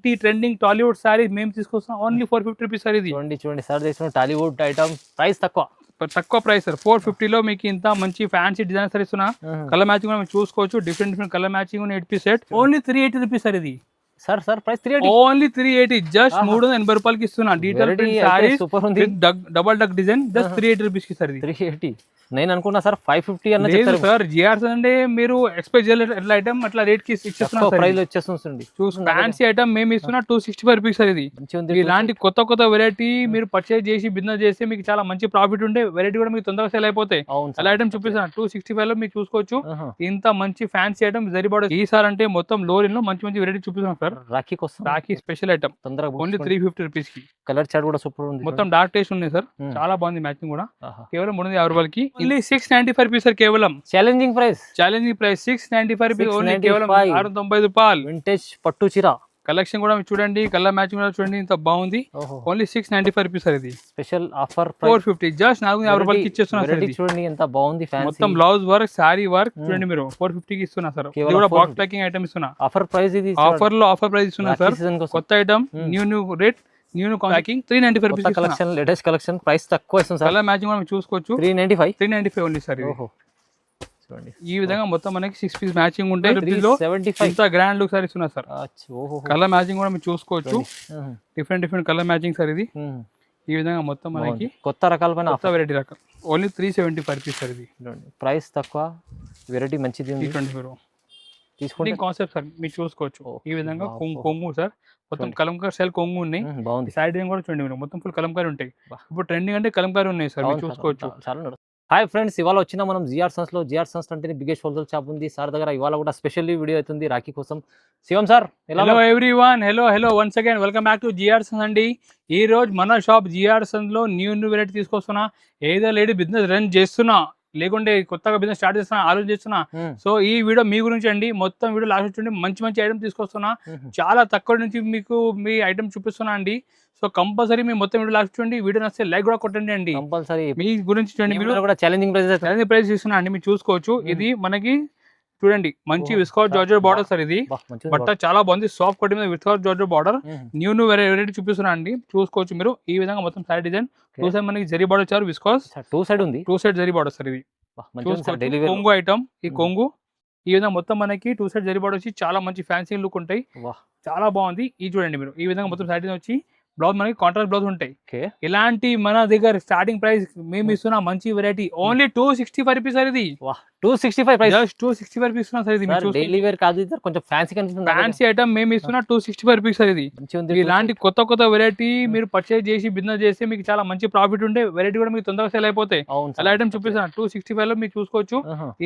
ఇలాంటి trending Tollywood sorry మేము తీసుకొస్తాం ఓన్లీ 450 రూపీస్ సార్. ఇది చూడండి సార్ చేసిన టాలీవుడ్ ఐటమ్ ప్రైస్ తక్కువ ప్రైస్ సార్. 450 లో మీకు ఇంత మంచి ఫ్యాన్సీ డిజైన్ సార్ ఇస్తున్నా. కలర్ మ్యాచింగ్ కూడా మీరు చూసుకోవచ్చు. Different colour matching 8 piece set only 380 rupees sir. ఇది సార్ ప్రైస్ 380 ఓన్లీ 380 జస్ట్ 380 రూపాయలకి ఇస్తున్నా. Detail double duck design just 380 rupees కి సార్. 380 నేను అనుకున్నా సార్ 550 అన్న చెప్తారు సార్. జిఆర్స్ అంటే మీరు ఎక్స్పెక్ట్ చేయలేదు ఎట్లా ఐటమ్ అట్లా రేట్ కి ఇచ్చేస్తున్నా ప్రైస్ వచ్చేస్తుంది. ఫ్యాన్సీ ఐటమ్ మేము ఇస్తున్నా 265 రూపీస్ సార్. ఇది ఇలాంటి కొత్త వెరైటీ మీరు పర్చేజ్ చేసి బిజినెస్ చేస్తే మీకు చాలా మంచి ప్రాఫిట్ ఉంటే వెరైటీ కూడా మీకు తొందరగా సేల్ అయిపోతాయి. అలా ఐటమ్ చూపిస్తున్నా 265 లో మీకు చూసుకోవచ్చు. ఇంత మంచి ఫ్యాన్సీ ఐటమ్ జరిపడు ఈసారి అంటే మొత్తం లోన్ లో మంచి వెరైటీ చూపిస్తున్నాం sir. Rakhi special item only 350 rupees కి. కలర్ చార్ట్ కూడా సూపర్ ఉంది. మొత్తం డార్క్ టేస్ట్ ఉన్నాయి సార్. చాలా బాగుంది మ్యాచింగ్ కూడా. కేవలం 350 రూపాయలకి ఓన్లీ 695 రూపీస్ సార్. కేవలం ఛాలెంజింగ్ ప్రైస్ 695 రూపీస్ ఓన్లీ. కేవలం 695 రూపాయలు. వింటేజ్ పట్టు చీర కలెక్షన్ కూడా చూడండి. కలర్ మ్యాచింగ్ కూడా చూడండి. ఇంత బాగుంది. Only 695 rupees sir. ఇది స్పెషల్ ఆఫర్ 450 జస్ట్ 450 రూపాయలకి ఇచ్చేస్తున్నా సార్. చూడండి ఎంత బాగుంది. మొత్తం బ్లౌజ్ వర్క్ సారీ వర్క్ చూడండి మీరు 450 కి ఇస్తున్నా సార్. ఇది కూడా బాక్స్ ప్యాకింగ్ ఐటమ్ ఇస్తున్నా. ఆఫర్ ప్రైస్ ఇది. ఆఫర్ ప్రైస్ ఇస్తున్నా సార్. కొత్త item new rate new packing 395 rupees collection. Latest collection price తక్కువ ఇస్తుంది సార్. కలర్ మ్యాచింగ్ మనం చూసుకోవచ్చు. 395 ఓన్లీ సార్. ఈ విధంగా మొత్తం మనకి 6 పీస్ మ్యాచింగ్ ఉంటాయి. ఇంత గ్రాండ్ లుక్ సార్ ఇస్తున్నా సార్. కలర్ మ్యాచింగ్ కూడా మీరు చూసుకోవచ్చు. Different colour matching sir. ఇది ఈ విధంగా మొత్తం మనకి కొత్త రకాల కొత్త వెరైటీ రకం ఓన్లీ 375 రూపీస్ సార్. ఇది ప్రైస్ తక్కువ వెరైటీ మంచిది. 324 తీసుకోండి. కాన్సెప్ట్ సార్ మీరు చూసుకోవచ్చు. ఈ విధంగా కొంగు సార్. మొత్తం కలంకారీ స్టైల్ కొంగు ఉన్నాయి. బాగుంది. సైడ్ కూడా చూడండి మీరు మొత్తం ఫుల్ కలంకారీ ఉంటాయి. ఇప్పుడు ట్రెండింగ్ అంటే కలంకారీ ఉన్నాయి సార్. మీరు చూసుకోవచ్చు. హాయ్ ఫ్రెండ్స్, ఇవాళ వచ్చిన మనం జిఆర్ సన్స్ లో. జిఆర్ సన్స్ అంటే బిగ్గెస్ట్ హోల్సేల్ షాప్ ఉంది సార్ దగ్గర. ఇవాళ కూడా స్పెషల్ వీడియో అవుతుంది రాఖీ కోసం. Shivam sir, hello everyone. Hello once again welcome back to GR Sons అండి. ఈ రోజు మన షాప్ జిఆర్ సన్స్ లో న్యూ వెరైటీ తీసుకొస్తున్నా. ఏదో లేడీ బిజినెస్ రన్ చేస్తున్నా లేకుంటే కొత్తగా బిజినెస్ స్టార్ట్ చేస్తున్నా ఆలోచిస్తున్నా. సో ఈ వీడియో మీ గురించి అండి. మొత్తం వీడియో లాస్ట్ చూడండి. మంచి ఐటమ్ తీసుకొస్తున్నా. చాలా తక్కువ నుంచి మీకు మీ ఐటమ్ చూపిస్తున్నా అండి. సో కంపల్సరీ మీ మొత్తం వీడియో లాస్ట్ చూడండి. వీడియో నచ్చితే లైక్ కూడా కొట్టండి అండి. కంపల్సరీ మీ గురించి చూడండి. కూడా ఛాలెంజింగ్ ప్రైస్ ఇస్తున్నా అండి. మీరు చూసుకోవచ్చు. ఇది మనకి చూడండి మంచి విస్కాస్ జార్జెట్ బార్డర్ సార్. ఇది బట్ట చాలా బాగుంది. సాఫ్ట్ కోటి మీద viscous georgette border new variety చూపిస్తున్నా అండి. చూసుకోవచ్చు మీరు. ఈ విధంగా మొత్తం సైడ్ డిజైన్ 2 సైడ్ మనకి జరీ బార్డర్ వచ్చారు. Viscous 2 side zari border sir. ఇది కొంగు ఐటమ్. ఈ కొంగు ఈ విధంగా మొత్తం మనకి 2 సైడ్ జరీ బార్డర్ వచ్చి చాలా మంచి ఫ్యాన్సీ లుక్ ఉంటాయి. చాలా బాగుంది. ఈ చూడండి మీరు. ఈ విధంగా మొత్తం సైడ్ వచ్చి బ్లౌజ్ మనకి కాంట్రాస్ట్ బ్లౌజ్ ఉంటాయి. ఇలాంటి మన దగ్గర స్టార్టింగ్ ప్రైస్ మేము ఇస్తున్నా మంచి వెరైటీ ఓన్లీ 265 రూపీస్ సార్. ఇది 265 ప్రైస్. 265 రూపీస్ ఇస్తున్నా సార్. ఇది డైలీ వేర్ కాదు, కొంచెం ఫ్యాన్సీ కనిపిస్తుంది. ఫ్యాన్సీ ఐటమ్ మేము ఇస్తున్నా 265 రూపీస్ సార్. ఇది ఇలాంటి కొత్త వెరైటీ మీరు పర్చేజ్ చేసి బిజినెస్ చేస్తే మీకు చాలా మంచి ప్రాఫిట్ ఉంటే వెరైటీ కూడా మీకు తొందరగా సేల్ అయిపోతాయి. అలా ఐటమ్ చూపిస్తున్నా 265 లో మీరు చూసుకోవచ్చు.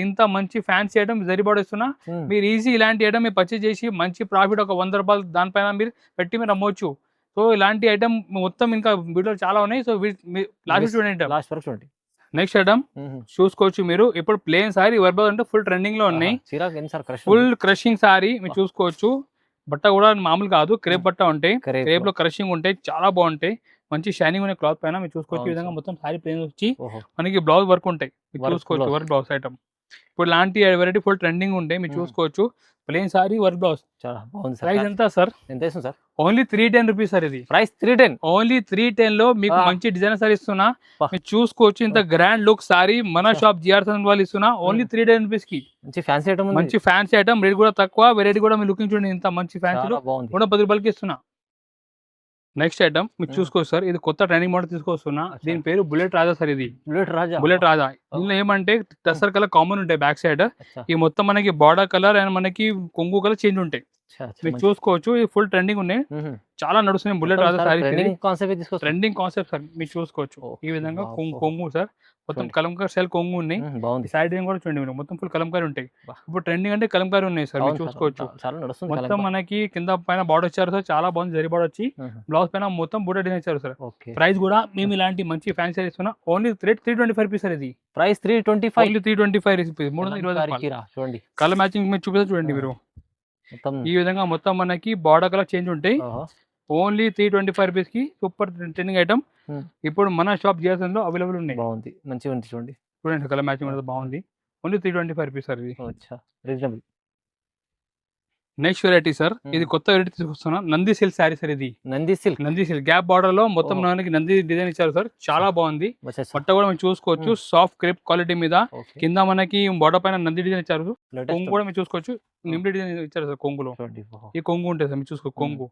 ఇంత మంచి ఫ్యాన్సీ ఐటమ్ జరిపడిస్తున్నా. మీరు ఈజీ ఇలాంటి ఐటమ్ మీరు పర్చేజ్ చేసి మంచి ప్రాఫిట్ ఒక 100 రూపాయలు దానిపైన మీరు పెట్టి మీరు అమ్మవచ్చు. సో ఇలాంటి ఐటమ్ మొత్తం ఇంకా వీడియో చాలా ఉన్నాయి. సో లాస్ట్ చూడండి. నెక్స్ట్ ఐటమ్ చూసుకోవచ్చు మీరు. ఇప్పుడు ప్లేన్ సారీ వర్బల్ అంటే ఫుల్ ట్రెండింగ్ లో ఉన్నాయి. ఫుల్ క్రషింగ్ సారీ మీరు చూసుకోవచ్చు. బట్ట కూడా మామూలు కాదు, క్రేప్ బట్ట ఉంటాయి. క్రేప్ లో క్రషింగ్ ఉంటాయి. చాలా బాగుంటాయి. మంచి షైనింగ్ ఉన్న క్లాత్ పైన మీరు చూసుకోవచ్చు. ఈ విధంగా మొత్తం సారీ ప్లేన్ వచ్చి మనకి బ్లౌజ్ వర్క్ ఉంటాయి. మీరు చూసుకోవచ్చు. వర్క్ బ్లౌజ్ ఐటమ్ ఇప్పుడు లాంటి వెరైటీ ఫుల్ ట్రెండింగ్ ఉంటాయి. మీరు చూసుకోవచ్చు. Plain sari work blouse. Price ఎంత సార్? Only 310 rupees sir. ఇది ప్రైస్ 310 ఓన్లీ 310 లో మీకు మంచి డిజైన్ సారీ ఇస్తున్నా. మీరు చూసుకోవచ్చు. ఇంత గ్రాండ్ లుక్ సారీ మన షాప్ జిఆర్ సన్స్ వాళ్ళు ఇస్తున్నా ఓన్లీ 310 రూపీస్ కి. మంచి ఫ్యాన్సీ ఐటమ్. రేట్ కూడా తక్కువ. వెరైటీ కూడా మీరు లుకింగ్ చూడండి. ఇంత మంచి ఫ్యాన్సీ 110 రూపాయలకి ఇస్తున్నా. నెక్స్ట్ ఐటమ్ మీరు చూసుకోవచ్చు సార్. ఇది కొత్త ట్రైనింగ్ మోడల్ తీసుకొస్తున్నా. దీని పేరు బుల్లెట్ రాజా సార్. ఇది బుల్లెట్ రాజా. దీనిలో ఏమంటే టసర్ కలర్ కామన్ ఉంటాయి బ్యాక్ సైడ్. ఈ మొత్తం మనకి బార్డర్ కలర్ అండ్ మనకి కొంగు కలర్ చేంజ్ ఉంటాయి. మీరు చూసుకోవచ్చు. ఇది ఫుల్ ట్రెండింగ్ ఉన్నాయి. చాలా నడుస్తున్నాయి బుల్లెట్ రాజా సారీ. Trending concept sir. మీరు చూసుకోవచ్చు. ఈ విధంగా కొంగు సార్. మొత్తం కలంకారీ స్టైల్ కొంగు ఉన్నాయి. సైడ్ కూడా చూడండి మీరు. మొత్తం ఫుల్ కలంకారీ ఉంటాయి. ఇప్పుడు ట్రెండింగ్ అంటే కలంకారీ ఉన్నాయి సార్. మీరు చూసుకోవచ్చు. మొత్తం మనకి కింద పైన బార్డర్ వచ్చారు సార్. చాలా బాగుంది. జరీ బార్డర్ వచ్చి బ్లౌజ్ పైన మొత్తం బూట డిజైన్ ఇచ్చారు సార్. ప్రైస్ కూడా మేము ఇలాంటి మంచి ఫ్యాన్సీ ఇస్తున్నా ఓన్లీ 325 రూపీస్ సార్. ఇది ప్రైస్ 325 రూపీస్. 320 కలర్ మ్యాచింగ్ మీరు చూపిస్తే చూడండి మీరు. ఈ విధంగా మొత్తం మనకి బార్డర్ కలర్ చేంజ్ ఉంటాయి. ఓన్లీ 325 రూపీస్ కి సూపర్ ట్రెండింగ్ ఐటమ్ ఇప్పుడు మన షాప్ జిఆర్ సన్స్ లో అవైలబుల్ ఉన్నాయి. బాగుంది, మంచిగా ఉంది. చూడండి కలర్ మ్యాచింగ్ బాగుంది. Only 325 rupees sir. ఇది రీజనబుల్. నెక్స్ట్ వెరైటీ సార్, ఇది కొత్త వెరైటీ తీసుకొస్తున్నా, నంది సిల్క్ శారీ సార్. ఇది నంది సిల్క్ గ్యాప్ బార్డర్ లో మొత్తం మనకి నంది డిజైన్ ఇచ్చారు సార్, చాలా బాగుంది. పట్ట కూడా మీరు చూసుకోవచ్చు, సాఫ్ట్ క్రేప్ క్వాలిటీ మీద, కింద మనకి బార్డర్ పైన నంది డిజైన్ ఇచ్చారు. కొంగు కూడా మీరు చూసుకోవచ్చు, నిమ్డి డిజైన్ ఇచ్చారు సార్ కొంగులో. ఈ కొంగు ఉంటుంది సార్, మీరు చూసుకో కొంగు.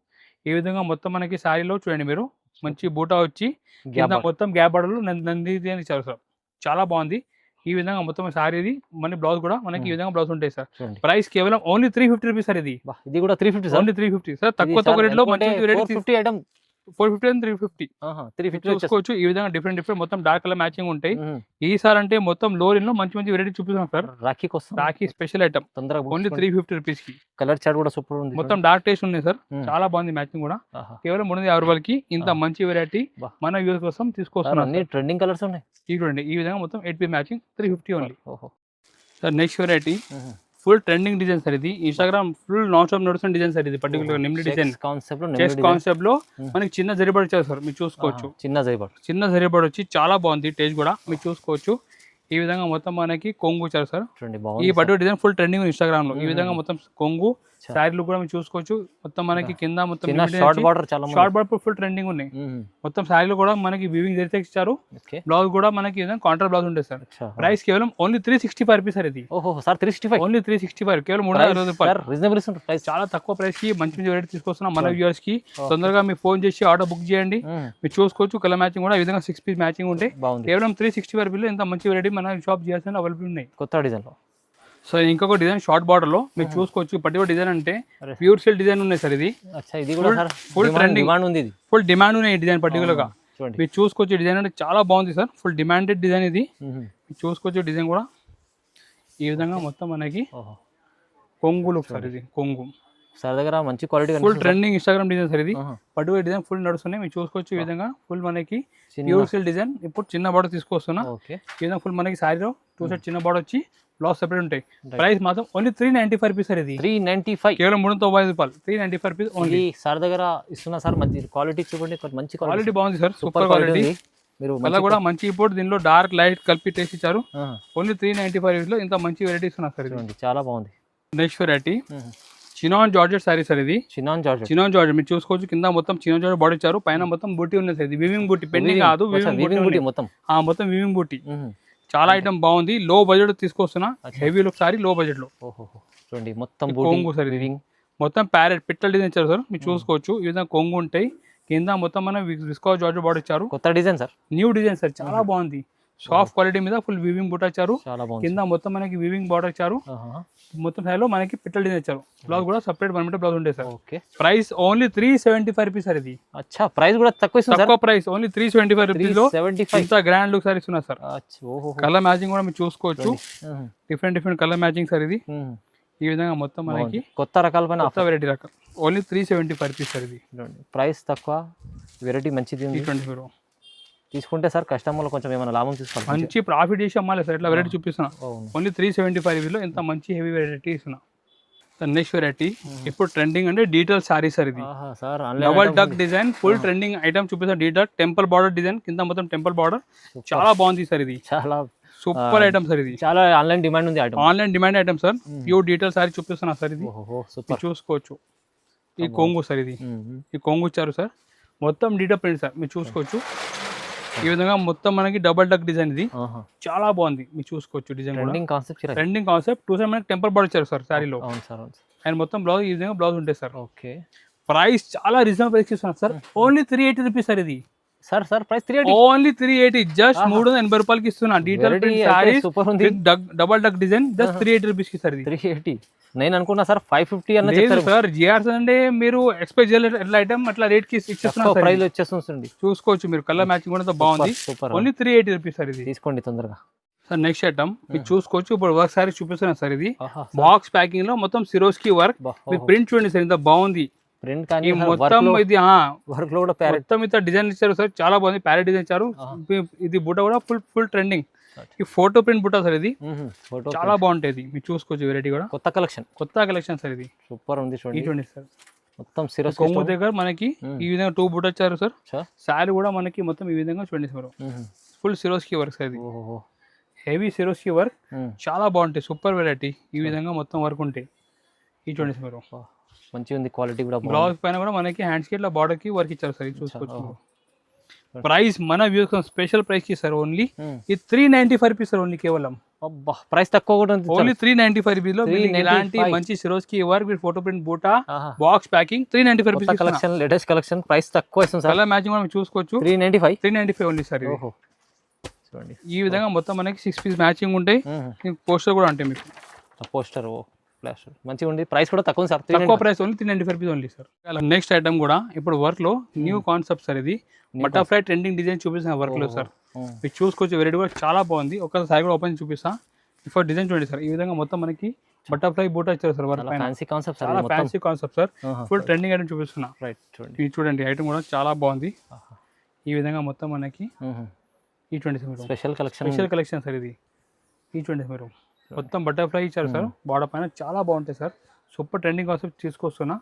ఈ విధంగా మొత్తం మనకి శారీలో చూడండి మీరు, మంచి బూటా వచ్చి కింద మొత్తం గ్యాప్ బార్డర్ లో నంది డిజైన్ ఇచ్చారు సార్, చాలా బాగుంది. ఈ విధంగా మొత్తం శారీ మన బ్లౌజ్ కూడా మనకి ఈ విధంగా బ్లౌజ్ ఉంటాయి సార్. ప్రైస్ కేవలం ఓన్లీ 350 రూపీస్ సార్. ఇది కూడా 350 ఓన్లీ 350 సార్. తక్కువ రేట్ లో మంచి రేట్ 450 ఐటమ్ 450 and 350 చూసుకోవచ్చు. ఈ విధంగా డిఫరెంట్ మొత్తం డార్క్ కలర్ మ్యాచింగ్ ఉంటాయి. ఈసారి అంటే మొత్తం లో రేంజ్ లో మంచి వెరైటీ చూపిస్తున్నాం sir. Rakhi special item only 350 rupees కి. కలర్ చార్ట్ కూడా సూపర్ ఉంది, మొత్తం డార్క్ టేస్ట్ ఉన్నాయి సార్, చాలా బాగుంది మ్యాచింగ్ కూడా. కేవలం 350 రూపాయలకి ఇంత మంచి వెరైటీ మన వ్యూస్ కోసం తీసుకొస్తున్నాం. ట్రెండింగ్ కలర్స్ ఉన్నాయి. ఈ విధంగా మొత్తం 8 piece matching 350 only sir. Next variety full trending design sir. ఇది ఇన్స్టాగ్రామ్ ఫుల్ నాన్ స్టాప్ నడుస్తున్న డిజైన్ సార్. ఇది పర్టికులర్ నిమ్లి డిజైన్ కాన్సెప్ట్ లో మనకి చిన్న జరీబడి వచ్చారు సార్, మీరు చూసుకోవచ్చు. చిన్న జరీబడి వచ్చి చాలా బాగుంది, టేస్ట్ కూడా మీరు చూసుకోవచ్చు. ఈ విధంగా మొత్తం మనకి కొంగు వచ్చారు సార్. ఈ particular design full trending Instagram లో. ఈ విధంగా మొత్తం కొంగు శారీలు కూడా మీరు చూసుకోవచ్చు. మొత్తం మనకి కింద మొత్తం షార్ట్ బార్డర్ ఫుల్ ట్రెండింగ్ ఉన్నాయి. మొత్తం శారీలు కూడా మనకి వీవింగ్ జరిగితే ఇచ్చారు. బ్లౌజ్ కూడా మనకి కాంట్రా బ్లౌజ్ ఉంటుంది సార్. ప్రైస్ కేవలం ఓన్లీ 365 రూపీస్ సార్. ఇది ఓన్లీ 365, కేవలం 350 రూపాయలు. చాలా తక్కువ ప్రైస్ కి మంచి వెరైటీ తీసుకొస్తున్నాం మన వ్యూవర్స్ కి. తొందరగా మీరు ఫోన్ చేసి ఆర్డర్ బుక్ చేయండి. మీరు చూసుకోవచ్చు కలర్ మ్యాచింగ్ కూడా ఈ విధంగా 6 పీస్ మ్యాచింగ్ ఉంటాయి. కేవలం 365 రూపీస్ ఇంత మంచి వెరైటీ మన షాప్ చేయాల్సిన అవైలబుల్ ఉన్నాయి కొత్త డిజైన్ లో. సో ఇంకొక డిజైన్ షార్ట్ బార్డర్ లో మీరు చూసుకోవచ్చు. పర్టికులర్ డిజైన్ అంటే ప్యూర్ సిల్క్ డిజైన్ ఉన్నాయి సార్. ఇది ఫుల్ ట్రెండింగ్, ఫుల్ డిమాండ్ ఉన్నాయి డిజైన్ పర్టికులర్ గా. మీరు చూసుకోవచ్చు డిజైన్ అంటే చాలా బాగుంది సార్, ఫుల్ డిమాండెడ్ డిజైన్ ఇది. మీరు చూసుకోవచ్చు డిజైన్ కూడా ఈ విధంగా మొత్తం మనకి కొంగులు సార్. ఇది కొంగు సార్ దగ్గర మంచి quality, full trending Instagram design sir. ఇది పర్టికులర్ డిజైన్ ఫుల్ నడుస్తున్నాయి, మీరు చూసుకోవచ్చు. ఈ విధంగా ఫుల్ మనకి ప్యూర్ సిల్క్ డిజైన్. ఇప్పుడు చిన్న బార్డర్ తీసుకొస్తున్నా. ఈ విధంగా ఫుల్ మనకి శారీలో 2 సెట్ చిన్న బార్డర్ వచ్చి బ్లౌజ్ సెపరేట్ ఉంటాయి. ప్రైస్ మాత్రం ఓన్లీ 395 రూపీస్ సార్. ఇది 395, కేవలం 395 రూపాయలు. 395 రూపీస్ ఓన్లీ. సార్ దగ్గర ఇస్తున్నా సార్, మంచి క్వాలిటీ చూడండి, మంచి క్వాలిటీ బాగుంది సార్, సూపర్ క్వాలిటీ. మీరు మళ్ళీ కూడా మంచి ఇప్పుడు దీనిలో డార్క్ లైట్ కలిపి టేస్ట్ ఇచ్చారు. ఓన్లీ 395 లో ఇంత మంచి వెరైటీ ఇస్తున్నారు సార్. చాలా బాగుంది. Next variety chinon georgette sorry sir. ఇది చినాన్ జార్జెట్ మీరు చూసుకోవచ్చు. కింద మొత్తం చినాన్ జార్జెట్ బాడీ ఇచ్చారు, పైన మొత్తం బూటీ ఉంది సార్. ఇది వివింగ్ బూటీ, పెండింగ్ కాదు, వివింగ్ బూటీ మొత్తం వివింగ్ బూటీ. చాలా ఐటమ్ బాగుంది. లో బడ్జెట్ తీసుకొస్తున్నా, హెవీ లుక్ సారీ లో బడ్జెట్ లో. చూడండి మొత్తం కొంగు సార్. ఇది మొత్తం ప్యారెట్ పిట్టల్ డిజైన్ ఇచ్చారు సార్, మీరు చూసుకోవచ్చు. ఈ విధంగా కొంగు ఉంటాయి, కింద మొత్తం మన విస్కోస్ జార్జెట్ బాడీ ఇచ్చారు. కొత్త design sir, new design sir, చాలా బాగుంది. సాఫ్ట్ క్వాలిటీ మీద ఫుల్ వీవింగ్ బూటా ఇచ్చారు. కింద మొత్తం మనకి వీవింగ్ బార్డర్ ఇచ్చారు. మొత్తం సైడ్లో మనకి పిట్టల్ డిజైన్ ఇచ్చారు. బ్లౌజ్ కూడా సెపరేట్ 1 మీటర్ బ్లౌజ్ ఉంటాయి sir. Price only 375 rupees sir. ఇది ప్రైస్ కూడా తక్కువ ప్రైస్, ఓన్లీ 375 రూపీస్ లో ఇంత గ్రాండ్ లుక్ సార్ ఇస్తున్నారు సార్. కలర్ మ్యాచింగ్ కూడా మీరు చూసుకోవచ్చు, డిఫరెంట్ కలర్ మ్యాచింగ్ సార్. ఇది ఈ విధంగా మొత్తం మనకి కొత్త రకాల కొత్త వెరైటీ రకం. Only 375 rupees sir. ఇది ప్రైస్ తక్కువ, వెరైటీ మంచిది. 24 తీసుకుంటే సార్ కస్టమర్లు కొంచెం ఏమైనా లాభం తీసుకోవాలి, మంచి ప్రాఫిట్ చేసి అమ్మాలి సార్. ఇట్లా వెరైటీ చూపిస్తున్నా. ఓన్లీ 375 లో ఇంత మంచి హెవీ వెరైటీ ఇస్తున్నా. నెక్స్ట్ వెరైటీ ఇప్పుడు ట్రెండింగ్ అంటే డీటెయిల్ సారీ సార్. ఇది double duck design full trending item చూపిస్తాను. డీటెయిల్ టెంపుల్ బార్డర్ డిజైన్, కింద మొత్తం టెంపుల్ బార్డర్, చాలా బాగుంది సార్. ఇది చాలా సూపర్ ఐటమ్ సార్. ఇది చాలా ఆన్లైన్ డిమాండ్ ఉంది, online demand item sir. Pure detail sorry చూపిస్తున్నా సార్. ఇది చూసుకోవచ్చు. ఈ కొంగు సార్. ఇది ఈ కొంగు ఇచ్చారు సార్, మొత్తం డీటెయిల్ ప్రింట్ సార్, మీరు చూసుకోవచ్చు. ఈ విధంగా మొత్తం మనకి డబల్ డక్ డిజైన్. ఇది చాలా బాగుంది, మీరు చూసుకోవచ్చు. Design trending concept. 2 సైడ్ మనకి టెంపుల్ బార్డర్ ఇచ్చారు సార్ శారీలో. అండ్ మొత్తం బ్లౌజ్ ఈ విధంగా బ్లౌజ్ ఉంటాయి సార్. ఓకే, ప్రైస్ చాలా రీజనబుల్ ప్రైస్ ఇస్తున్నారు సార్. Only 380 rupees sir. ఇది సార్ ప్రైస్ 380, ఓన్లీ 380, జస్ట్ 380 రూపాయలకి ఇస్తున్నా. Detail double duck design just 380 rupees కి సార్. ఇది 380. నేను అనుకున్నా సార్ 550 అన్న చెప్తారు సార్. జిఆర్స్ అంటే మీరు ఎక్స్పెక్ట్ చేయలేదు ఎట్లా ఐటమ్ అట్లా రేట్ కి ఇచ్చేస్తున్నారు, ప్రైస్ వచ్చేస్తుంది. చూసుకోవచ్చు మీరు, కలర్ మ్యాచింగ్ కూడా బాగుంది. Only 380 rupees sir. ఇది తీసుకోండి తొందరగా సార్. నెక్స్ట్ ఐటమ్ మీరు చూసుకోవచ్చు. ఇప్పుడు వర్క్ సారీ చూపిస్తున్నా సార్. ఇది బాక్స్ ప్యాకింగ్ లో మొత్తం సిరోస్కి వర్క్. మీరు ప్రింట్ చూడండి సార్, ఇంత బాగుంది ప్రింట్. కానీ మొత్తం ఇది వర్క్ లో కూడా మొత్తం ఇంత డిజైన్ ఇచ్చారు సార్, చాలా బాగుంది. ప్యారెట్ డిజైన్ ఇచ్చారు. ఇది బుట్ట కూడా ఫుల్ ట్రెండింగ్. ఈ ఫోటో ప్రింట్ బుట్ట సార్. ఇది చాలా బాగుంటుంది, మీరు చూసుకోవచ్చు. వెరైటీ కూడా కొత్త కలెక్షన్ సార్. ఇది సూపర్ ఉంది. చూడండి సార్, మొత్తం సిరోస్ కొంగు దగ్గర మనకి ఈ విధంగా 2 బుట్ట ఇచ్చారు సార్. శారీ కూడా మనకి మొత్తం ఈ విధంగా చూడండి sir, full Swarovski work sir. ఇది హెవీ సిరోస్కి వర్క్, చాలా బాగుంటాయి. Super variety. ఈ విధంగా మొత్తం వర్క్ ఉంటాయి. ఈ చూడండి సార్, మంచిగా ఉంది, క్వాలిటీ కూడా బ్లౌజ్ పైన కూడా మనకి హ్యాండ్స్ కి ఇట్లా బార్డర్ కి వర్క్ ఇచ్చారు సార్, చూసుకోవచ్చు. ప్రైస్ మన వ్యూస్ స్పెషల్ ప్రైస్ కి సార్ ఓన్లీ ఇది 395 రూపీస్ సార్, ఓన్లీ కేవలం. అబ్బా ప్రైస్ తక్కువ కూడా ఉంది, ఓన్లీ 395 రూపీస్ లో ఇలాంటి మంచి Swarovski work with photo print బూటా box packing 395 rupees collection, latest collection, price తక్కువ ఇస్తుంది సార్. కలర్ మ్యాచింగ్ మనం చూసుకోవచ్చు. 395 ఓన్లీ సార్. చూడండి ఈ విధంగా మొత్తం మనకి 6 పీస్ మ్యాచింగ్ ఉంటాయి, పోస్టర్ కూడా ఉంటాయి మీకు. పోస్టర్ మంచిగా ఉంది, ప్రైస్ కూడా తక్కువ సార్, తక్కువ price only 395 rupees only sir. Next item కూడా ఇప్పుడు వర్క్ లో న్యూ కాన్సెప్ట్ సార్, ఇది బటర్ఫ్లై ట్రెండింగ్ డిజైన్ చూపిస్తున్న వర్క్ లో సార్. మీరు చూసుకోవచ్చు, వెరైటీ కూడా చాలా బాగుంది. ఒకసారి కూడా ఓపెన్ చూపిస్తా. ఇప్పుడు డిజైన్ చూడండి సార్, ఈ విధంగా మొత్తం మనకి బటర్ఫ్లై బూటా ఇచ్చారు సార్ వర్క్ పైన. ఫ్యాన్సీ కాన్సెప్ట్, చాలా fancy concept sir. Full trending item చూపిస్తున్నా. చూడండి ఇది చూడండి, ఐటమ్ కూడా చాలా బాగుంది. ఈ విధంగా మొత్తం మనకి ఈ చూడండి సార్, స్పెషల్ కలెక్షన్ సార్ ఇది. ఈ చూడండి మీరు మొత్తం బటర్ఫ్లై ఇచ్చారు సార్, బార్డర్ పైన చాలా బాగుంటాయి సార్. సూపర్ ట్రెండింగ్ కాన్సెప్ట్ తీసుకొస్తున్నా.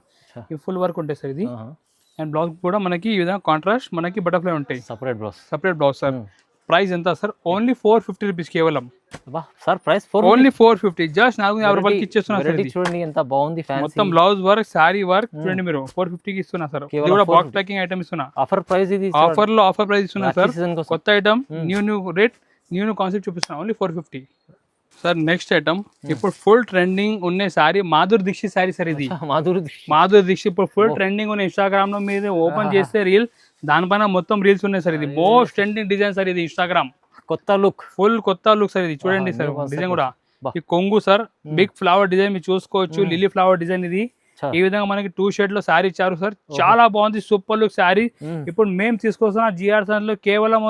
ఈ ఫుల్ వర్క్ ఉంటాయి సార్ ఇది. అండ్ బ్లౌజ్ కూడా మనకి ఈ విధంగా కాంట్రాస్ట్ మనకి బటర్ఫ్లై ఉంటాయి, సపరేట్ బ్లౌజ్ సార్. ప్రైస్ ఎంత సార్? ఓన్లీ 450 రూపీస్ కేవలం సార్. ప్రైస్ ఓన్లీ 450, జస్ట్ 450 రూపాయలకి ఇచ్చేస్తున్నా సార్. చూడండి ఎంత బాగుంది, మొత్తం బ్లౌజ్ వర్క్, సారీ వర్క్ చూడండి మీరు. 450 కి ఇస్తున్నా సార్. ఇది కూడా బాక్స్ ప్యాకింగ్ ఐటమ్ ఇస్తున్నా. ఆఫర్ ప్రైస్ ఇది, ఆఫర్ ప్రైస్ ఇస్తున్నా సార్. కొత్త item, new rate, new concept చూపిస్తున్నా. Only 450 sir. నెక్స్ట్ ఐటమ్ ఇప్పుడు ఫుల్ ట్రెండింగ్ ఉన్న సారీ, మాధురి దీక్షిత్ సారీ సార్ ఇది. మాధురి దీక్షిత్ ఇప్పుడు ఫుల్ ట్రెండింగ్ ఉన్న ఇన్స్టాగ్రామ్ లో మీరు ఓపెన్ చేస్తే రీల్, దానిపైన మొత్తం రీల్స్ ఉన్నాయి సార్. ఇది మోస్ట్ ట్రెండింగ్ డిజైన్ సార్, ఇది ఇన్స్టాగ్రామ్ కొత్త లుక్, ఫుల్ కొత్త లుక్ సార్ ఇది. చూడండి సార్ డిజైన్ కూడా. ఈ కొంగు సార్, బిగ్ ఫ్లవర్ డిజైన్ మీరు చూసుకోవచ్చు, లిల్లీ ఫ్లవర్ డిజైన్ ఇది. ఈ విధంగా మనకి 2 షేడ్ లో శారీ ఇచ్చారు సార్, చాలా బాగుంది, సూపర్ లుక్ శారీ. ఇప్పుడు మేము తీసుకొస్తున్నా జిఆర్ సన్ లో కేవలం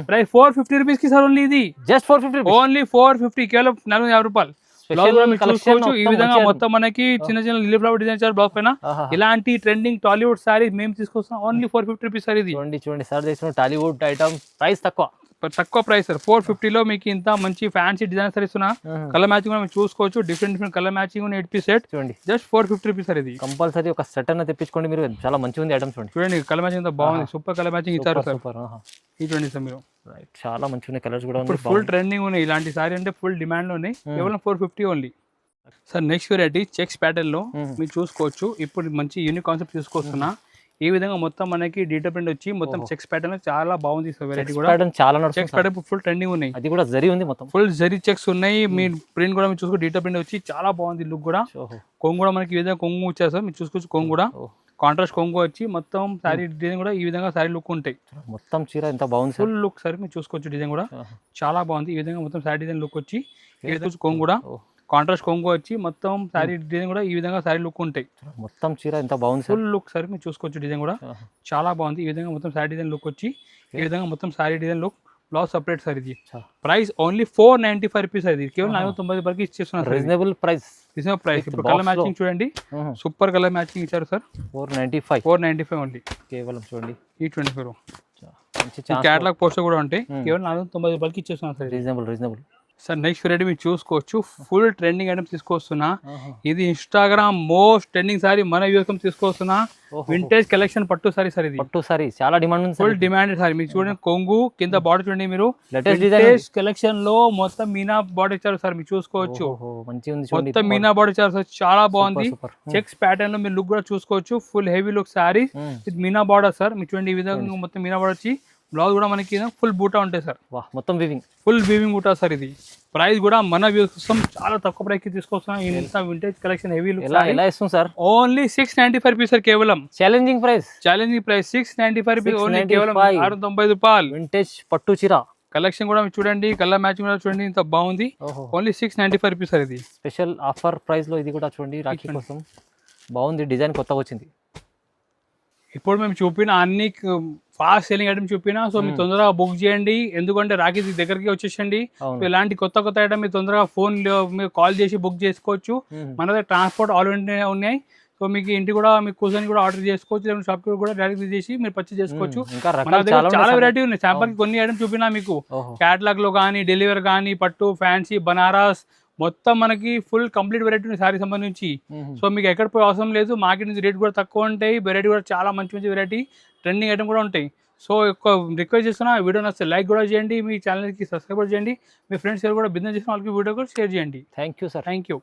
ప్రైస్ 450 రూపీస్ కి సార్. ఓన్లీ ఇది జస్ట్ 450, ఓన్లీ 450 కేవలం 450 రూపాయలు. చూసుకోవచ్చు ఈ విధంగా మొత్తం మనకి చిన్న చిన్న లిల్లీ ఫ్లవర్ డిజైన్ ఇచ్చారు బ్లౌజ్ పైన. ఇలాంటి ట్రెండింగ్ టాలీవుడ్ శారీ మేము తీసుకొస్తున్నాం. ఓన్లీ 450 రూపీస్ సార్ ఇది. చూడండి సార్, చేసిన టాలీవుడ్ ఐటమ్, ప్రైస్ తక్కువ ప్రైస్ సార్. 450 లో మీకు ఇంత మంచి ఫ్యాన్సీ డిజైన్ సార్ ఇస్తున్నా. కలర్ మ్యాచింగ్ మీరు చూసుకోవచ్చు, different colour matching 8 piece set. చూడండి జస్ట్ 450 రూపీస్ సార్ ఇది. కంపల్సరీ ఒక సెట్ అన్న తెప్పించుకోండి మీరు, చాలా మంచిగా ఉంది ఐటమ్. చూడండి కలర్ మ్యాచింగ్ బాగుంది, సూపర్ కలర్ మ్యాచింగ్ ఇచ్చారు సార్. ఇది చూడండి సార్ మీరు, చాలా మంచిగా ఉన్నాయి కలర్స్ కూడా. ఇప్పుడు ఫుల్ ట్రెండింగ్ ఉన్నాయి ఇలాంటి సారీ, అంటే ఫుల్ డిమాండ్ లో ఉన్నాయి. కేవలం 450 only sir. Next variety checks pattern లో మీరు చూసుకోవచ్చు. ఇప్పుడు మంచి యూనిక్ కాన్సెప్ట్ తీసుకొస్తున్నా. ఈ విధంగా మొత్తం మనకి డీటా ప్రింట్ వచ్చి మొత్తం చెక్స్ ప్యాటర్న్ లో చాలా బాగుంది సార్. వెరైటీ కూడా చాలా చెక్స్ ప్యాటర్న్ ఫుల్ ట్రెండింగ్ ఉన్నాయి. అది కూడా జరీ ఉంది, మొత్తం ఫుల్ జరీ చెక్స్ ఉన్నాయి. మీరు ప్రింట్ కూడా మీరు చూసుకో, డీటా ప్రింట్ వచ్చి చాలా బాగుంది లుక్ కూడా. కొంగు కూడా మనకి ఈ విధంగా కొంగు వచ్చారు సార్, మీరు చూసుకోవచ్చు. కొంగు కూడా కాంట్రాస్ట్ కొంగు వచ్చి మొత్తం శారీ డిజైన్ కూడా ఈ విధంగా శారీ లుక్ ఉంటాయి. మొత్తం చీర ఎంత బాగుంది, ఫుల్ లుక్ సార్. మీరు చూసుకోవచ్చు డిజైన్ కూడా చాలా బాగుంది. ఈ విధంగా మొత్తం శారీ డిజైన్ లుక్ వచ్చి ఈ విధంగా కొంగు కూడా కాంట్రాస్ట్ కొంగు వచ్చి మొత్తం శారీ డిజైన్ కూడా ఈ విధంగా శారీ లుక్ ఉంటాయి. మొత్తం చీర ఎంత బాగుంది, ఫుల్ లుక్ సార్. మీరు చూసుకోవచ్చు డిజైన్ కూడా చాలా బాగుంది. ఈ విధంగా మొత్తం శారీ డిజైన్ లుక్ వచ్చి ఈ విధంగా మొత్తం sari design look. Blouse separate sir ఇది. ప్రైస్ ఓన్లీ 495 రూపీస్ ఇది. కేవలం 490 రూపాయలకి ఇచ్చేస్తున్నారు. Reasonable price. ఇప్పుడు కలర్ మ్యాచింగ్ చూడండి, సూపర్ కలర్ మ్యాచింగ్ ఇచ్చారు సార్. 495 ఓన్లీ కేవలం. చూడండి ఈ 24 క్యాటలాగ్ పోస్టర్ కూడా ఉంటాయి. కేవలం 490 రూపాయలకి ఇచ్చేస్తున్నారు sir. Reasonable sir. Next variety మీరు చూసుకోవచ్చు, ఫుల్ ట్రెండింగ్ ఐటమ్స్ తీసుకొస్తున్నా. ఇది ఇన్స్టాగ్రామ్ మోస్ట్ ట్రెండింగ్ సారీ మన వ్యూకం తీసుకొస్తున్నా. వింటేజ్ కలెక్షన్ పట్టు సారీ సార్ ఇది. పట్టు సారీ చాలా డిమాండ్, ఫుల్ డిమాండ్ సారీ. మీరు చూడండి కొంగు కింద బార్డర్ చూడండి మీరు. లేటెస్ట్ కలెక్షన్ లో మొత్తం మీనా బార్డర్ ఇచ్చారు సార్, మీరు చూసుకోవచ్చు. మొత్తం మీనా బార్డర్ ఇచ్చారు సార్, చాలా బాగుంది. చెక్స్ ప్యాటర్న్ లో మీరు లుక్ కూడా చూసుకోవచ్చు. Full heavy look sorry with Meena border sir. మీరు చూడండి ఈ విధంగా మొత్తం మీనా బార్డర్ వచ్చి బ్లౌజ్ కూడా మనకి ఫుల్ బూటా ఉంటాయి సార్. మొత్తం ఫుల్ వీవింగ్ బూటా సార్ ఇది. ప్రైస్ కూడా మన వ్యూస్ కోసం చాలా తక్కువ ప్రైస్ కి తీసుకొస్తున్నాం. ఇంత వింటేజ్ కలెక్షన్ హెవీ లుక్ ఎలా ఇస్తుంది సార్? Only 695 rupees sir. కేవలం ఛాలెంజింగ్ ప్రైస్ 695 రూపీస్ ఓన్లీ. కేవలం 690 రూపాయలు. వింటేజ్ పట్టు చీర కలెక్షన్ కూడా చూడండి, కలర్ మ్యాచింగ్ కూడా చూడండి, ఇంత బాగుంది. ఓన్లీ 695 రూపీస్ సార్ ఇది. స్పెషల్ ఆఫర్ ప్రైస్ లో ఇది కూడా చూడండి, రాఖీ కోసం బాగుంది. డిజైన్ కొత్తగా వచ్చింది. ఇప్పుడు మేము చూపిన అన్ని ఫాస్ట్ సెల్లింగ్ ఐటమ్ చూపినా. సో మీరు తొందరగా బుక్ చేయండి, ఎందుకంటే రాఖీ దగ్గరికి వచ్చేసండి. ఇలాంటి కొత్త ఐటమ్ మీరు తొందరగా ఫోన్ మీరు కాల్ చేసి బుక్ చేసుకోవచ్చు. మన దగ్గర ట్రాన్స్పోర్ట్ ఆల్ ఇండియా ఉన్నాయి. సో మీకు ఇంటి కూడా మీకు కూర్చొని కూడా ఆర్డర్ చేసుకోవచ్చు, లేదంటే షాప్ కూడా డైరెక్ట్ చేసి మీరు పర్చేస్ చేసుకోవచ్చు. చాలా వెరైటీ ఉన్నాయి. శాంపుల్ కొన్ని ఐటమ్ చూపినా మీకు. క్యాటలాగ్ లో కానీ, డెలివరీ కానీ, పట్టు, ఫ్యాన్సీ, బనారస్ మొత్తం మనకి ఫుల్ కంప్లీట్ వెరైటీ ఉంది సారీ సంబంధించి. సో మీకు ఎక్కడ పోయి అవసరం లేదు. మార్కెట్ నుంచి రేట్ కూడా తక్కువ ఉంటాయి. వెరైటీ కూడా చాలా మంచి వెరైటీ, ట్రెండింగ్ ఐటమ్ కూడా ఉంటాయి. సో రిక్వెస్ట్ చేస్తున్నా, వీడియో నచ్చితే లైక్ కూడా చేయండి, మీ ఛానల్కి సబ్స్క్రైబ్ కూడా చేయండి. మీ ఫ్రెండ్స్ ఎవరు కూడా బిజినెస్ చేసిన వాళ్ళకి వీడియో కూడా షేర్ చేయండి. Thank you sir. Thank you.